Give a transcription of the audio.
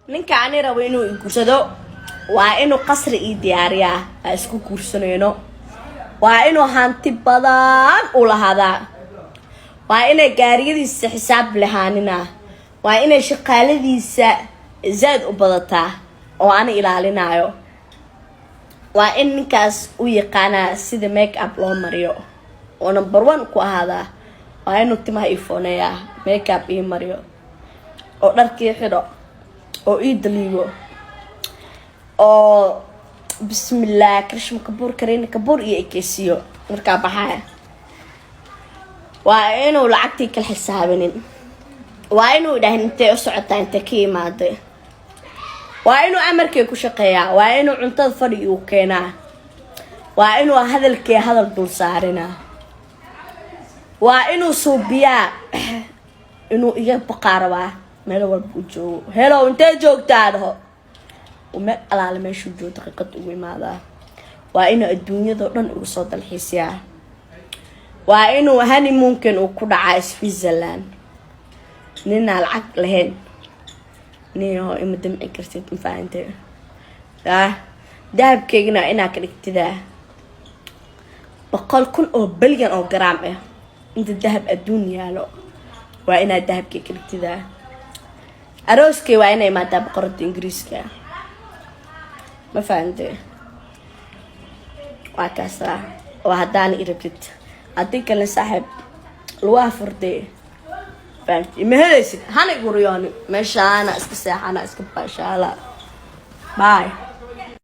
ninkaani rabo inuu guursado waa inuu qasri ii diyaariyaa isku guursanayno waa inuu hanti badan u lahaadaa waa inay gaariyadiisa xisaab lahaanina waa inay shaqaaladiisa zaad u badataa oo aan ilaalinayo waa in ninkaas u yaqaana sida make up loo mariyo oo number 1 ku ahaada waa inuu timaha ifoonaya make up ii mariyo oo dharkii xidho oo ii daliigo oo bismillah krishma kabuur kareen kabuur iyo ekesiyo marka baxay waa inuu lacagtii kala xisaabinin waa inuu dhahin intee u socotaa intee ka imaade waa inuu amarkay ku shaqeeyaa waa inuu cuntada fadhi u keenaa waa inuu hadalkee hadal dul saarina waa inuu suubiyaa inuu iga baqaaraba meel walba u joogo hello intee joogtaa dhaho وما على ما شو جو دقيقة وماذا وإنه الدنيا دورن وصاد الحسيا وإنه هني ممكن وكل عايش في الزلان نينا العقل هن نيو إمدم إكرتين فانته ده بكينا إنا كنكتدا بقال كل أو بلجن أو جرامه أنت الذهب الدنيا لا وإنا الذهب كنكتدا أروسكي وإنا ما تبقرت إنجليزكا ما فهمتي وعكاسا وهداني إربت أديك اللي صاحب الوافر دي فهمتي مهلسي هاني قرياني ماشي أنا اسكساح أنا اسكباشا لا باي